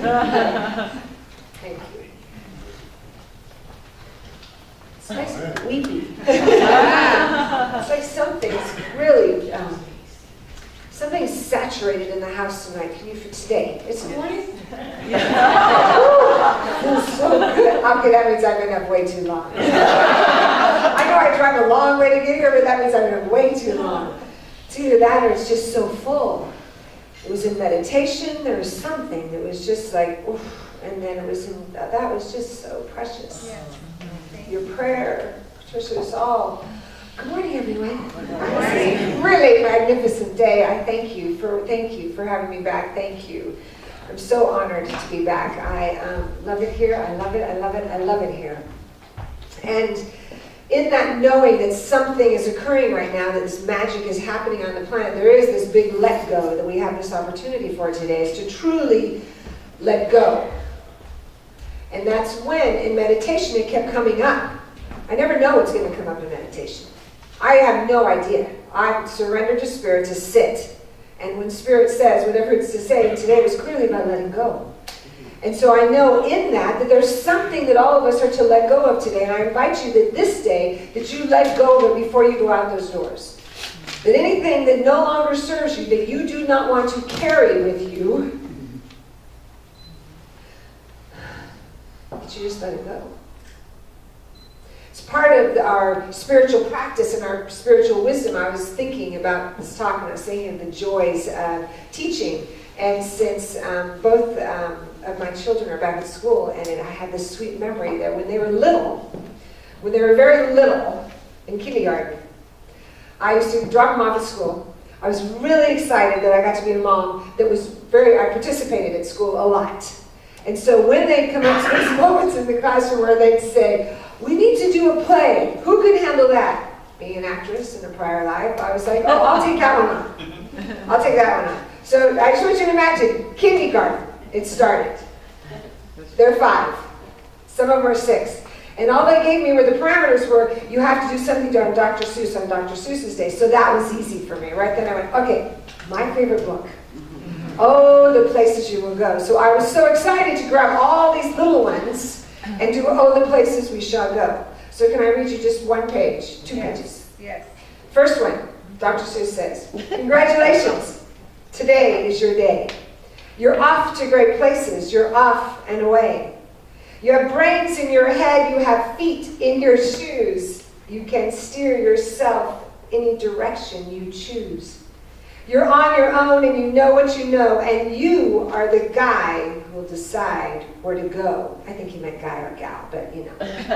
Thank you. It's nice and weepy. It's like something's really, something's saturated in the house tonight. Can you, for today? It's morning? Feels so good. Okay, that means I'm going to have way too long. I know I drive a long way to get here, but that means I'm going to have way too long. It's either that or it's just so full. It was in meditation. There was something that was just like, oof. And then it was in, that was just so precious. Yeah. Your prayer, Patricia, was all. Good morning, everyone. It's a really magnificent day. I thank you for having me back. Thank you. I'm so honored to be back. I love it here. I love it here. And in that knowing that something is occurring right now, that this magic is happening on the planet, there is this big let go that we have this opportunity for today, is to truly let go. And that's when, in meditation, it kept coming up. I never know what's going to come up in meditation. I have no idea. I surrender to Spirit to sit. And when Spirit says whatever it's to say, today was clearly about letting go. And so I know in that there's something that all of us are to let go of today. And I invite you that this day, that you let go of it before you go out those doors. That anything that no longer serves you, that you do not want to carry with you, that you just let it go. It's part of our spiritual practice and our spiritual wisdom. I was thinking about this talk and I was thinking of the joys of teaching. And since both of my children are back at school, and I had this sweet memory that when they were very little, in kindergarten, I used to drop them off at school. I was really excited that I got to be a mom that I participated at school a lot. And so when they'd come up to these moments in the classroom where they'd say, we need to do a play. Who can handle that? Being an actress in a prior life, I was like, oh, I'll take that one on. I'll take that one on. So I just want you to imagine, kindergarten, it started. They're 5. Some of them are 6. And all they gave me were the parameters were, you have to do something on Dr. Seuss on Dr. Seuss's day. So that was easy for me. Right then I went, okay, my favorite book. Oh, the places you will go. So I was so excited to grab all these little ones and do oh, the places we shall go. So can I read you just one page, 2 pages? Yes. First one, Dr. Seuss says, congratulations. Today is your day. You're off to great places. You're off and away. You have brains in your head. You have feet in your shoes. You can steer yourself any direction you choose. You're on your own and you know what you know, and you are the guy who will decide where to go. I think he meant guy or gal, but you know.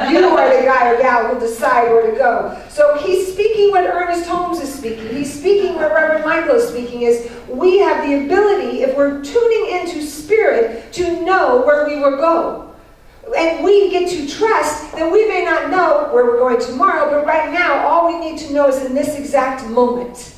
You are the guy or gal who will decide where to go. So he's speaking what Ernest Holmes is speaking. He's speaking what Reverend Michael is speaking is we have the ability, if we're tuning into Spirit, to know where we will go. And we get to trust that we may not know where we're going tomorrow, but right now all we need to know is in this exact moment.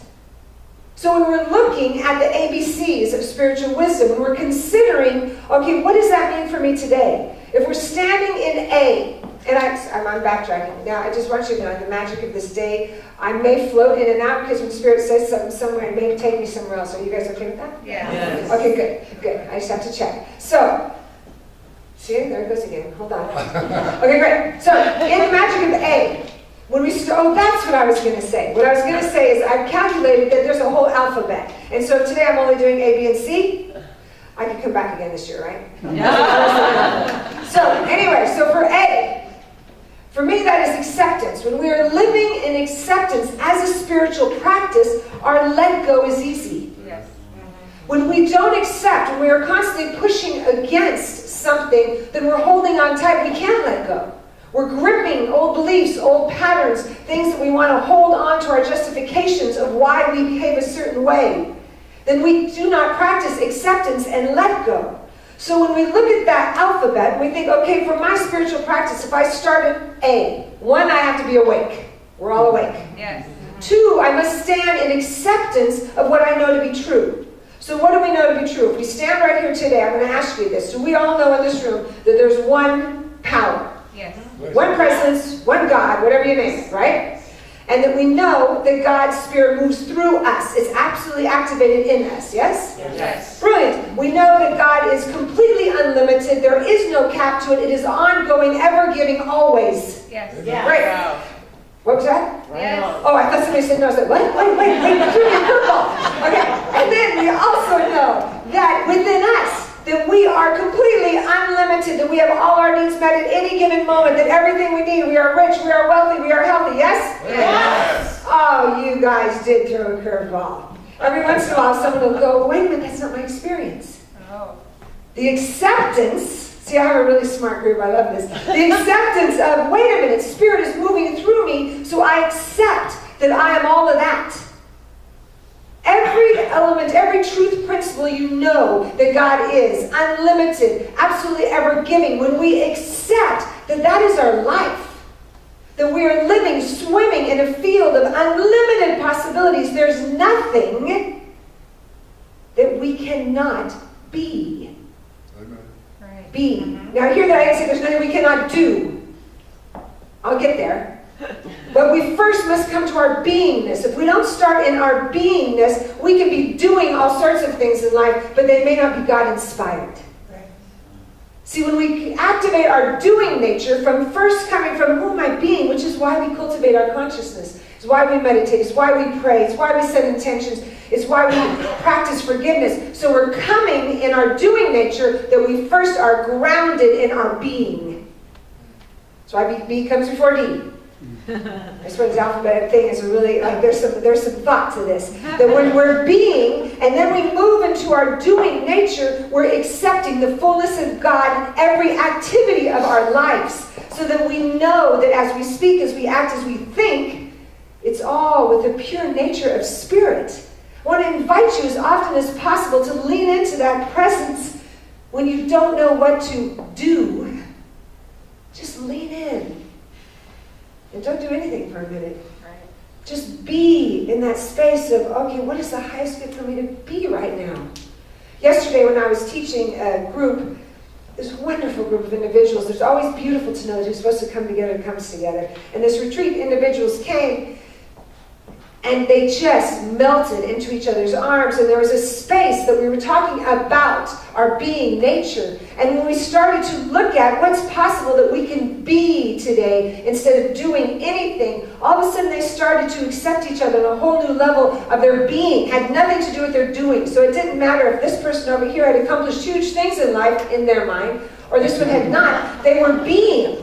So when we're looking at the ABCs of spiritual wisdom, when we're considering, okay, what does that mean for me today? If we're standing in A, and I'm backtracking. Now, I just want you to know the magic of this day, I may float in and out because when Spirit says something somewhere, it may take me somewhere else. Are you guys okay with that? Yeah. Yes. Okay, good. I just have to check. So, see, there it goes again. Hold on. Okay, great. So, in the magic of A, that's what I was going to say. What I was going to say is I've calculated that there's a whole alphabet. And so today I'm only doing A, B, and C. I could come back again this year, right? Yeah. So anyway, so for A, for me that is acceptance. When we are living in acceptance as a spiritual practice, our let go is easy. Yes. When we don't accept, when we are constantly pushing against something, then we're holding on tight. We can't let go. We're gripping old beliefs, old patterns, things that we want to hold on to our justifications of why we behave a certain way. Then we do not practice acceptance and let go. So when we look at that alphabet, we think, okay, for my spiritual practice, if I start at A, 1, I have to be awake. We're all awake. Yes. 2, I must stand in acceptance of what I know to be true. So what do we know to be true? If we stand right here today, I'm going to ask you this. So we all know in this room that there's one power. Yes. One presence, one God, whatever you name it, right? And that we know that God's Spirit moves through us. It's absolutely activated in us, yes? Yes. Brilliant. We know that God is completely unlimited. unlimited. There is no cap to it. It is ongoing, ever giving, always. Yes. Yeah. Right. Wow. What was that? Yes. Oh, I thought somebody said no. I said, wait, threw me a curveball. Okay. And then we also know that within us, that we are completely unlimited, that we have all our needs met at any given moment, that everything we need, we are rich, we are wealthy, we are healthy. Yes? Yes. Oh, you guys did throw a curveball. Every once in a while, someone will go, wait a minute, that's not my experience. Oh. The acceptance, see, I have a really smart group, I love this. The acceptance of, wait a minute, Spirit is moving through me, so I accept that I am all of that. Every element, every truth principle, you know that God is unlimited, absolutely ever giving. When we accept that that is our life, that we are living, swimming in a field of unlimited possibilities, there's nothing that we cannot be. Right. Be. Now I hear that I say there's nothing we cannot do. I'll get there. But we first must come to our beingness. If we don't start in our beingness, we can be doing all sorts of things in life, but they may not be God-inspired. Right. See, when we activate our doing nature from first coming from who am I being, which is why we cultivate our consciousness, it's why we meditate, it's why we pray, it's why we set intentions, it's why we practice forgiveness. So we're coming in our doing nature that we first are grounded in our being. That's why B comes before D. I suppose the alphabet thing is really like there's some thought to this. That when we're being and then we move into our doing nature, we're accepting the fullness of God in every activity of our lives. So that we know that as we speak, as we act, as we think, it's all with the pure nature of Spirit. I want to invite you as often as possible to lean into that presence when you don't know what to do. Just lean in. And don't do anything for a minute. Right. Just be in that space of, okay, what is the highest good for me to be right now? Yesterday when I was teaching a group, this wonderful group of individuals, it's always beautiful to know that you're supposed to come together and comes together. And this retreat, individuals came and they just melted into each other's arms, and there was a space that we were talking about our being nature. And when we started to look at what's possible that we can be today instead of doing anything, all of a sudden they started to accept each other on a whole new level of their being. Had nothing to do with their doing. So it didn't matter if this person over here had accomplished huge things in life in their mind, or this one had not. They were being.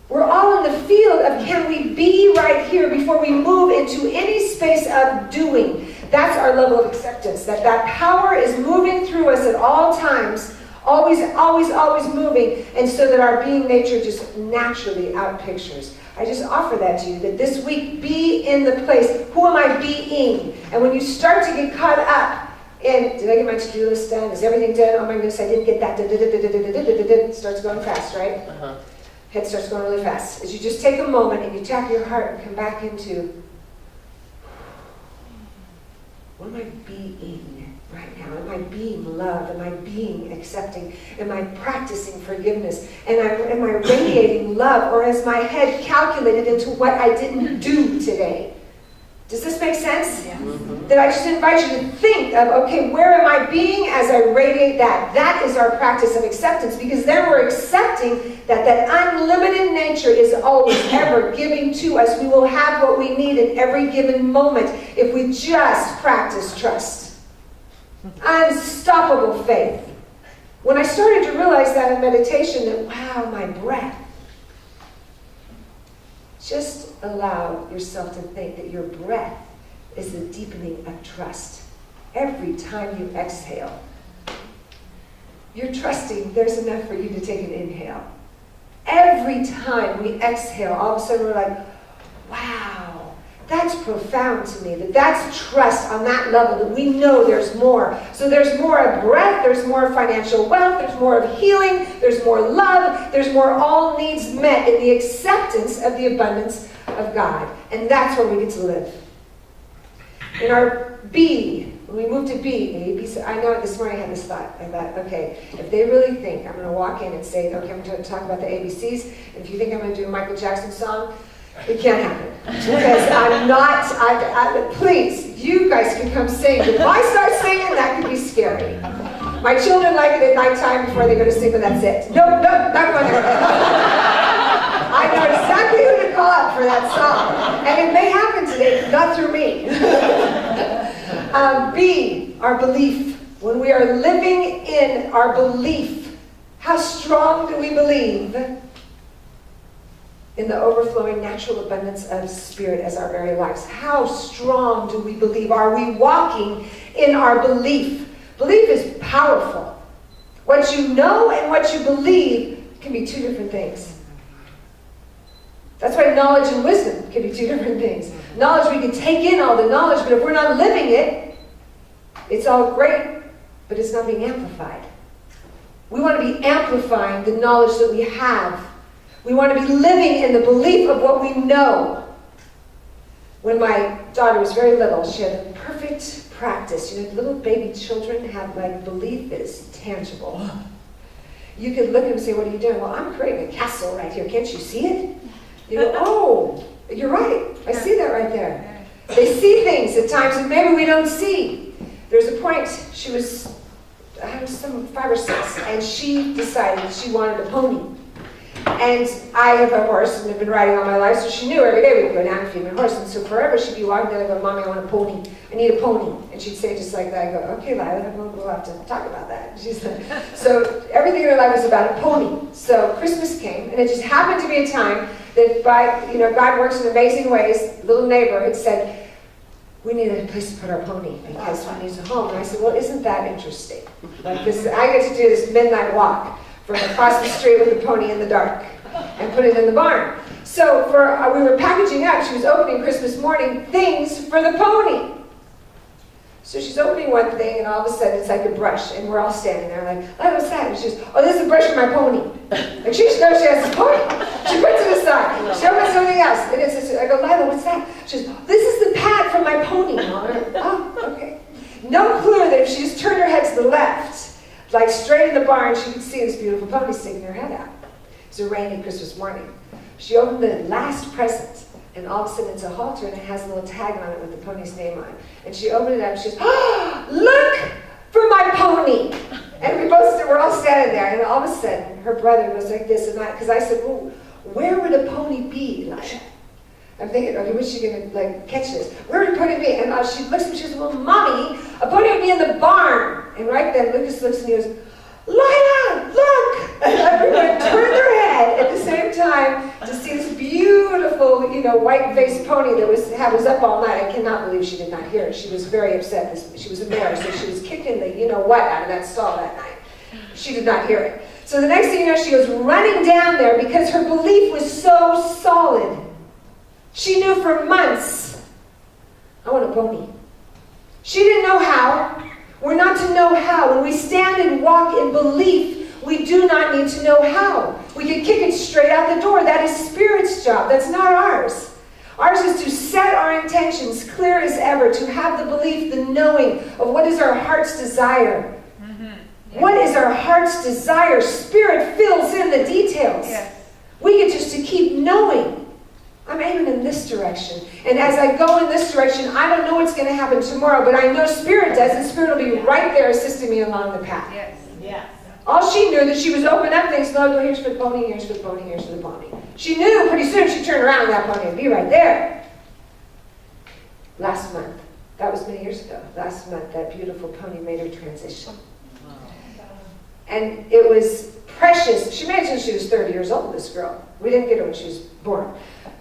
We're all in the field of can we be right here before we move into any space of doing. That's our level of acceptance. That power is moving through us at all times, always, always, always moving, and so that our being nature just naturally outpictures. I just offer that to you, that this week be in the place, who am I being? And when you start to get caught up in, did I get my to-do list done? Is everything done? Oh my goodness, I didn't get that. It starts going fast, right? Head starts going really fast. As you just take a moment and you tap your heart and come back into, what am I being right now? Am I being love? Am I being accepting? Am I practicing forgiveness? And am I radiating love? Or is my head calculated into what I didn't do today? Does this make sense? Yeah. That I just invite you to think of, okay, where am I being as I radiate that? That is our practice of acceptance, because then we're accepting that that unlimited nature is always ever giving to us. We will have what we need in every given moment if we just practice trust. Unstoppable faith. When I started to realize that in meditation, that wow, my breath. Just allow yourself to think that your breath is the deepening of trust. Every time you exhale, you're trusting there's enough for you to take an inhale. Every time we exhale, all of a sudden we're like, wow, that's profound to me. That's trust on that level, that we know there's more. So there's more of breath, there's more of financial wealth, there's more of healing, there's more love, there's more all needs met in the acceptance of the abundance of God. And that's where we get to live. In our B, when we move to B, A, B, so I know this morning I had this thought. I thought, okay, if they really think I'm going to walk in and say, okay, I'm going to talk about the ABCs, and if you think I'm going to do a Michael Jackson song, it can't happen. Because I'm not, please, you guys can come sing. But if I start singing, that could be scary. My children like it at nighttime before they go to sleep, and that's it. No, not going there. I know exactly who to call up for that song. And it may happen today, not through me. B, our belief. When we are living in our belief, how strong do we believe in the overflowing natural abundance of Spirit as our very lives? How strong do we believe? Are we walking in our belief? Belief is powerful. What you know and what you believe can be two different things. That's why knowledge and wisdom can be two different things. Knowledge, we can take in all the knowledge, but if we're not living it, it's all great, but it's not being amplified. We want to be amplifying the knowledge that we have. We want to be living in the belief of what we know. When my daughter was very little, she had a perfect practice. You know, little baby children have like belief that is tangible. You could look at them and say, what are you doing? Well, I'm creating a castle right here. Can't you see it? You go, oh, you're right. I see that right there. They see things at times that maybe we don't see. There's a point, she was, I was 5 or 6, and she decided she wanted a pony. And I have a horse and have been riding all my life, so she knew every day we'd go down and feed my horse. And so forever she'd be walking down and go, Mommy, I want a pony. I need a pony. And she'd say just like that. I go, okay, Lila, we'll have to talk about that. And she's like, so everything in her life was about a pony. So Christmas came, and it just happened to be a time that God works in amazing ways. Little neighbor had said, we need a place to put our pony because we need a home. And I said, well, isn't that interesting? Like this, I get to do this midnight walk from across the street with the pony in the dark and put it in the barn. So we were packaging up. She was opening Christmas morning things for the pony. So she's opening one thing, and all of a sudden it's like a brush, and we're all standing there like, oh, what's that? And she goes, oh, this is a brush for my pony. Like she knows she has a pony. She puts it aside. She opens something else. And I go, Lila, what's that? She goes, this is the pad for my pony, Mom. Oh, okay. No clue that if she just turned her head to the left, like straight in the barn, she could see this beautiful pony sticking her head out. It was a rainy Christmas morning. She opened the last present, and all of a sudden it's a halter, and it has a little tag on it with the pony's name on it. And she opened it up, and she goes, oh, look for my pony! And we both were all standing there, and all of a sudden her brother was like this, and because I said, well, where would a pony be, Lila? I'm thinking, okay, when's she going to catch this? Where would a pony be? And she looks at me, she goes, well, Mommy, a pony would be in the barn. And right then, Lucas looks and he goes, Lila, look! And everyone turned their head at the same time to see this beautiful, white-faced pony that was up all night. I cannot believe she did not hear it. She was very upset. She was a mare, so she was kicking the you-know-what out of that stall that night. She did not hear it. So the next thing you know, she goes running down there because her belief was so solid. She knew for months, I want a pony. She didn't know how. We're not to know how. When we stand and walk in belief, we do not need to know how. We can kick it straight out the door. That is Spirit's job. That's not ours. Ours is to set our intentions clear as ever, to have the belief, the knowing of what is our heart's desire. Mm-hmm. Yeah. What is our heart's desire? Spirit fills in the details. Yes. We get just to keep knowing. I'm aiming in this direction. And as I go in this direction, I don't know what's going to happen tomorrow, but I know Spirit does, and Spirit will be right there assisting me along the path. Yes. Yes. All she knew that she was opening up things, no, here's for the pony, here's for the pony, here's for the pony. She knew pretty soon she'd turn around and that pony would be right there. Last month, that was many years ago, last month, that beautiful pony made her transition. Wow. And it was precious. She made it until she was 30 years old, this girl. We didn't get her when she was born.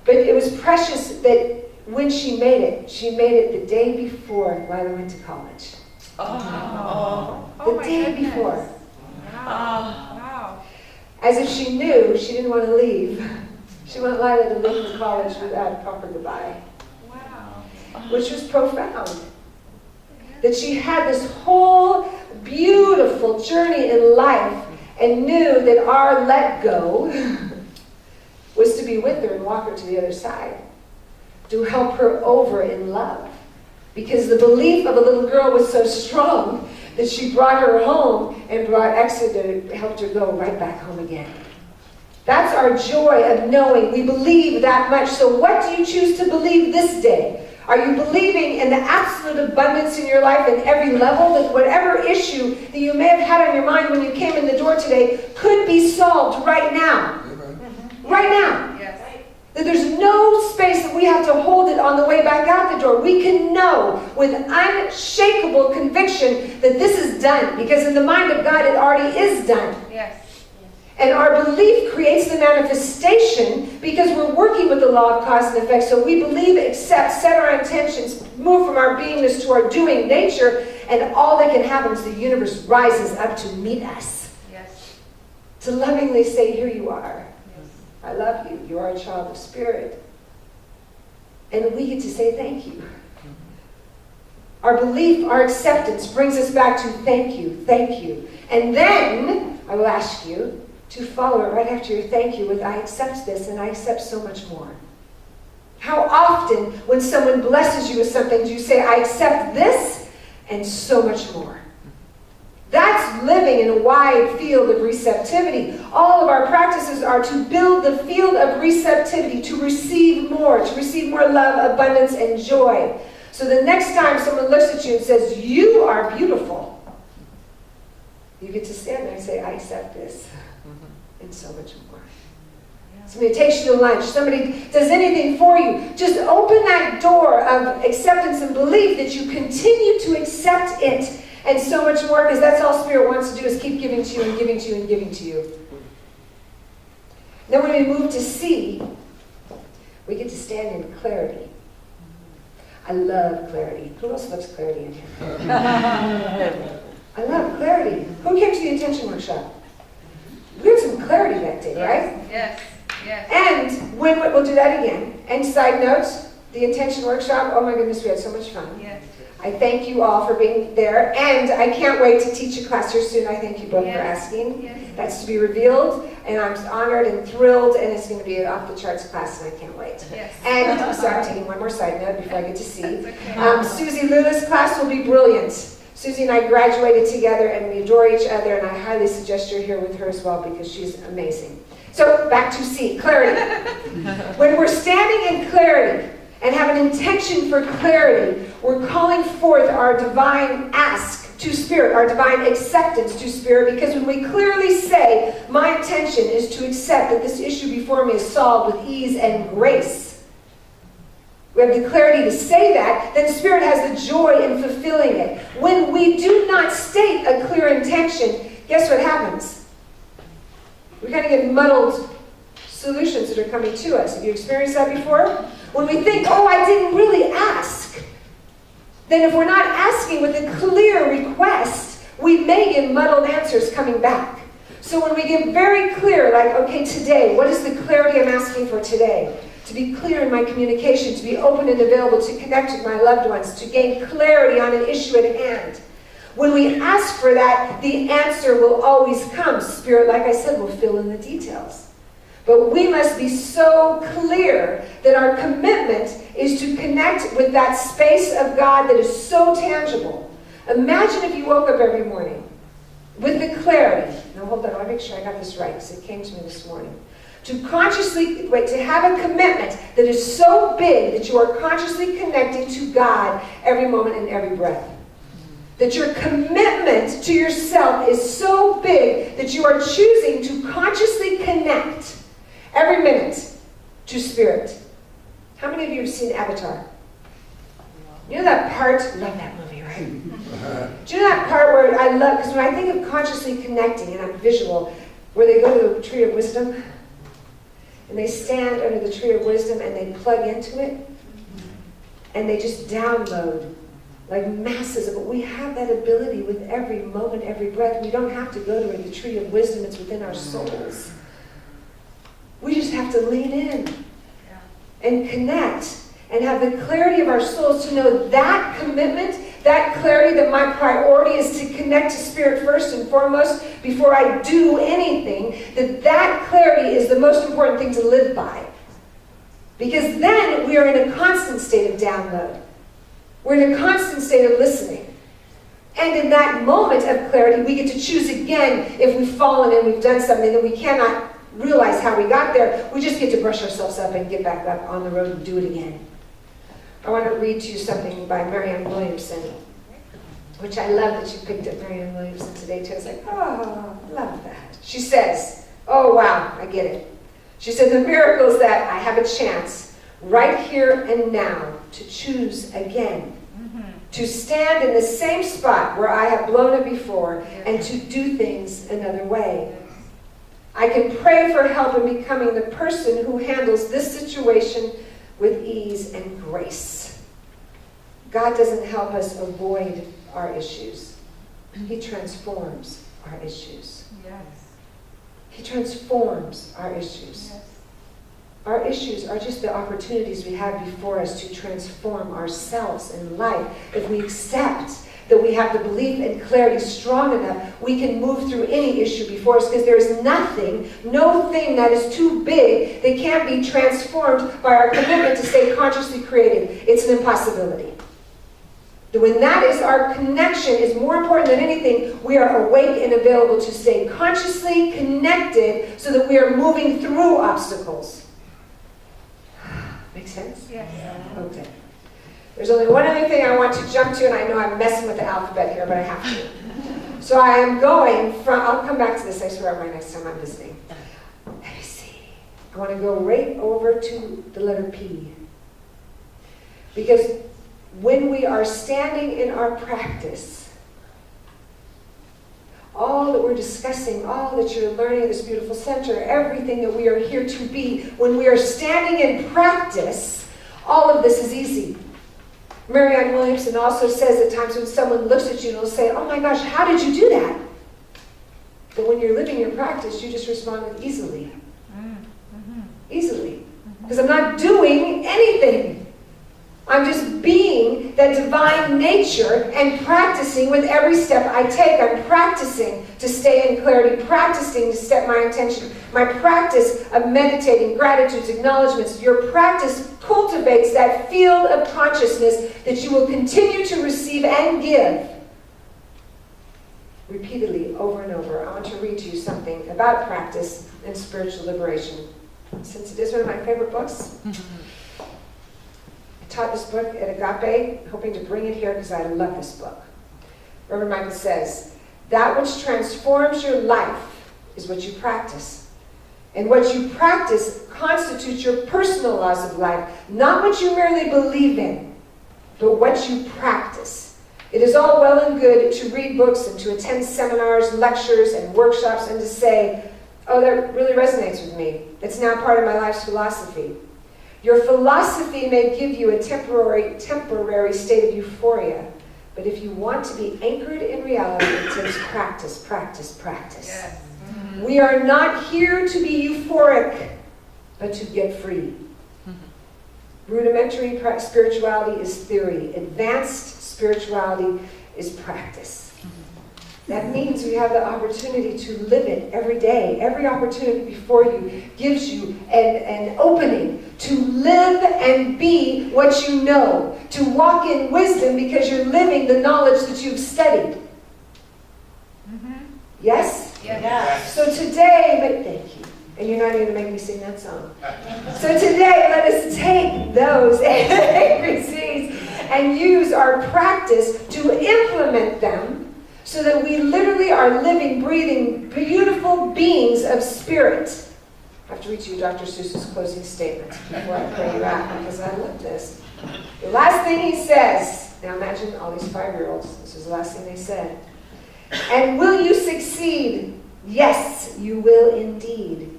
But it was precious that when she made it the day before Lila went to college. The day before. Wow. As if she knew she didn't want to leave. She wanted Lila to leave for college without a proper goodbye. Wow. Which was profound. That she had this whole beautiful journey in life and knew that our let go was to be with her and walk her to the other side, to help her over in love. Because the belief of a little girl was so strong that she brought her home and brought Exeter, helped her go right back home again. That's our joy of knowing we believe that much. So what do you choose to believe this day? Are you believing in the absolute abundance in your life in every level, that whatever issue that you may have had on your mind when you came in the door today could be solved right now? Right now. Yes. That there's no space that we have to hold it on the way back out the door. We can know with unshakable conviction that this is done, because in the mind of God it already is done. Yes. And our belief creates the manifestation, because we're working with the law of cause and effect. So we believe, accept, set our intentions, move from our beingness to our doing nature, and all that can happen is the universe rises up to meet us. Yes. To lovingly say, here you are. Yes. I love you. You are a child of spirit. And we get to say thank you. Our belief, our acceptance brings us back to thank you, thank you. And then I will ask you to follow it right after your thank you with I accept this and I accept so much more. How often when someone blesses you with something do you say I accept this and so much more? That's living in a wide field of receptivity. All of our practices are to build the field of receptivity, to receive more love, abundance, and joy. So the next time someone looks at you and says, you are beautiful, you get to stand there and say, I accept this. And so much more. Somebody takes you to lunch. Somebody does anything for you. Just open that door of acceptance and belief that you continue to accept it and so much more, because that's all Spirit wants to do, is keep giving to you and giving to you and giving to you. Then when we move to C, we get to stand in clarity. I love clarity. Who else loves clarity in here? I love clarity. Who came to the intention workshop? We had some clarity that day, right? Yes. Yes. And when we'll do that again. And side notes, the intention workshop, oh my goodness, we had so much fun. Yes. I thank you all for being there, and I can't wait to teach a class here soon. I thank you both for Yes. asking. Yes. That's to be revealed, and I'm honored and thrilled, and it's going to be an off-the-charts class, and I can't wait. Yes. And so I'm taking one more side note before I get to see. Okay. Susie Lula's class will be brilliant. Susie and I graduated together, and we adore each other, and I highly suggest you're here with her as well, because she's amazing. So back to C, clarity. When we're standing in clarity and have an intention for clarity, we're calling forth our divine ask to Spirit, our divine acceptance to Spirit, because when we clearly say, my intention is to accept that this issue before me is solved with ease and grace, we have the clarity to say that, then Spirit has the joy in fulfilling it. When we do not state a clear intention, guess what happens? We kind of get muddled solutions that are coming to us. Have you experienced that before? When we think, oh, I didn't really ask, then if we're not asking with a clear request, we may get muddled answers coming back. So when we get very clear, like, okay, today, what is the clarity I'm asking for today? To be clear in my communication, to be open and available, to connect with my loved ones, to gain clarity on an issue at hand. When we ask for that, the answer will always come. Spirit, like I said, will fill in the details. But we must be so clear that our commitment is to connect with that space of God that is so tangible. Imagine if you woke up every morning with the clarity. Now hold on, I want to make sure I got this right, because it came to me this morning. To have a commitment that is so big that you are consciously connecting to God every moment and every breath. That your commitment to yourself is so big that you are choosing to consciously connect every minute to Spirit. How many of you have seen Avatar? You know that part? Love that movie, right? Do you know that part where I love, because when I think of consciously connecting, and I'm visual, where they go to the tree of wisdom, and they stand under the tree of wisdom, and they plug into it, and they just download like masses of it. We have that ability with every moment, every breath. We don't have to go to the tree of wisdom. It's within our souls. We just have to lean in and connect and have the clarity of our souls to know that commitment, that clarity that my priority is to connect to Spirit first and foremost before I do anything, that clarity is the most important thing to live by. Because then we are in a constant state of download. We're in a constant state of listening. And in that moment of clarity, we get to choose again if we've fallen and we've done something that we cannot realize how we got there. We just get to brush ourselves up and get back up on the road and do it again. I want to read to you something by Marianne Williamson, which I love that you picked up Marianne Williamson today too. I was like, oh, love that. She says, oh wow, I get it. She said, the miracle is that I have a chance right here and now to choose again. To stand in the same spot where I have blown it before and to do things another way. I can pray for help in becoming the person who handles this situation with ease and grace. God doesn't help us avoid our issues. He transforms our issues. Yes. He transforms our issues. Yes. Our issues are just the opportunities we have before us to transform ourselves in life. If we accept that we have the belief and clarity strong enough, we can move through any issue before us, because there is nothing, no thing that is too big that can't be transformed by our commitment to stay consciously created. It's an impossibility. When that is our connection, is more important than anything, we are awake and available to stay consciously connected so that we are moving through obstacles. Make sense? Yes. Okay. There's only one other thing I want to jump to, and I know I'm messing with the alphabet here, but I have to. So I am going from, I'll come back to this, I swear, my next time I'm visiting. Let me see. I want to go right over to the letter P. Because when we are standing in our practice, all that we're discussing, all that you're learning at this beautiful center, everything that we are here to be, when we are standing in practice, all of this is easy. Marianne Williamson also says at times when someone looks at you, they'll say, oh my gosh, how did you do that? But when you're living your practice, you just respond with easily. Easily. Because I'm not doing anything. I'm just being that divine nature and practicing with every step I take. I'm practicing to stay in clarity, practicing to set my intention. My practice of meditating, gratitudes, acknowledgments, your practice cultivates that field of consciousness that you will continue to receive and give repeatedly over and over. I want to read to you something about practice and spiritual liberation. Since it is one of my favorite books, I taught this book at Agape, hoping to bring it here because I love this book. Reverend Michael says, that which transforms your life is what you practice. And what you practice constitutes your personal laws of life, not what you merely believe in, but what you practice. It is all well and good to read books and to attend seminars, lectures, and workshops and to say, oh, that really resonates with me. It's now part of my life's philosophy. Your philosophy may give you a temporary state of euphoria, but if you want to be anchored in reality, it takes practice, practice, practice. Yes. We are not here to be euphoric, but to get free. Rudimentary spirituality is theory. Advanced spirituality is practice. That means we have the opportunity to live it every day. Every opportunity before you gives you an opening to live and be what you know. To walk in wisdom because you're living the knowledge that you've studied. Yes? Yes. So today, but thank you. And you're not even going to make me sing that song. So today, let us take those ABCs and use our practice to implement them so that we literally are living, breathing, beautiful beings of spirit. I have to read you Dr. Seuss's closing statement before I pray you out, because I love this. The last thing he says, now imagine all these 5-year-olds, this is the last thing they said. And will you succeed? Yes, you will indeed.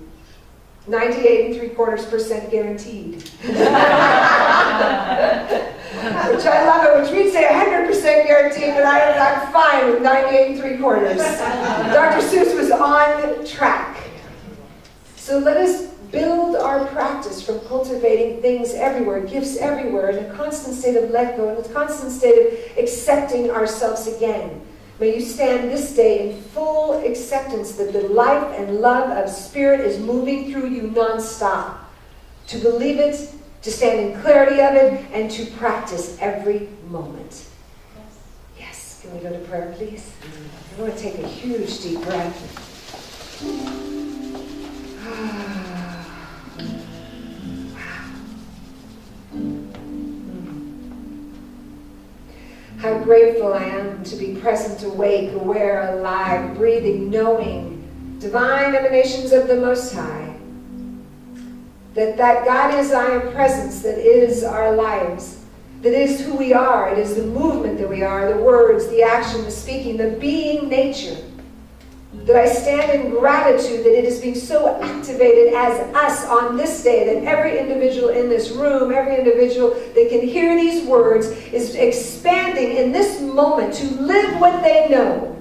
98 3/4% guaranteed. Which I love it, which means say 100% guaranteed, but I'm fine with 98 3/4. Dr. Seuss was on track. So let us build our practice from cultivating things everywhere, gifts everywhere, in a constant state of let go, in a constant state of accepting ourselves again. May you stand this day in full acceptance that the life and love of Spirit is moving through you nonstop. To believe it, to stand in clarity of it, and to practice every moment. Yes. Can we go to prayer, please? I want to take a huge deep breath. Wow. grateful I am to be present, awake, aware, alive, breathing, knowing, divine emanations of the Most High. That God is I am presence, that is our lives, that is who we are, it is the movement that we are, the words, the action, the speaking, the being nature. That I stand in gratitude that it is being so activated as us on this day, that every individual in this room, every individual that can hear these words is expanding in this moment to live what they know,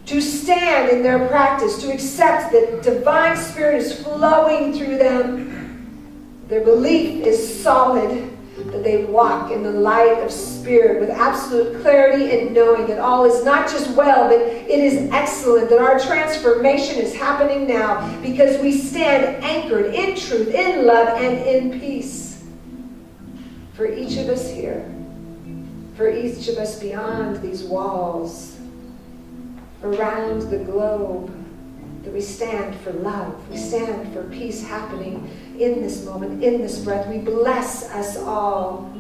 to stand in their practice, to accept that divine spirit is flowing through them. Their belief is solid, that they walk in the light of spirit with absolute clarity and knowing that all is not just well, but it is excellent, that our transformation is happening now because we stand anchored in truth, in love, and in peace. For each of us here, for each of us beyond these walls, around the globe, that we stand for love, we stand for peace happening in this moment, in this breath. We bless us all.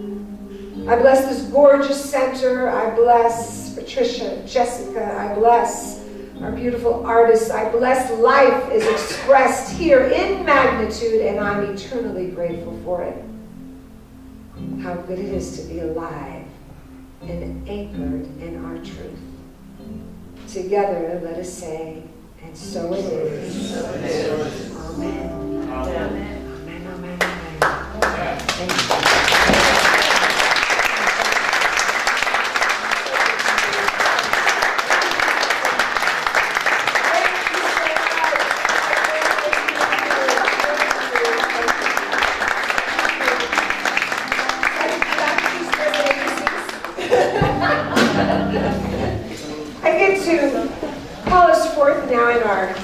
I bless this gorgeous center. I bless Patricia, Jessica. I bless our beautiful artists. I bless life is expressed here in magnitude, and I'm eternally grateful for it. How good it is to be alive and anchored in our truth. Together, let us say, and so it is. Amen. Amen. Amen. Amen. Thank you.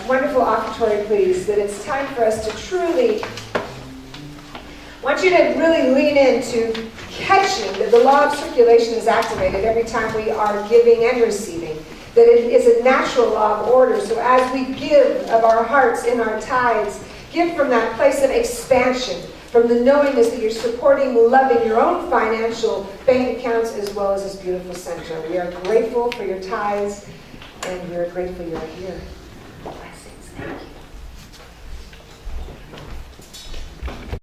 Wonderful offertory, please, that it's time for us to truly, I want you to really lean into catching that the law of circulation is activated every time we are giving and receiving, that it is a natural law of order. So as we give of our hearts in our tithes, give from that place of expansion, from the knowingness that you're supporting, loving your own financial bank accounts as well as this beautiful center. We are grateful for your tithes, and we are grateful you're here. Blessings. Thank you.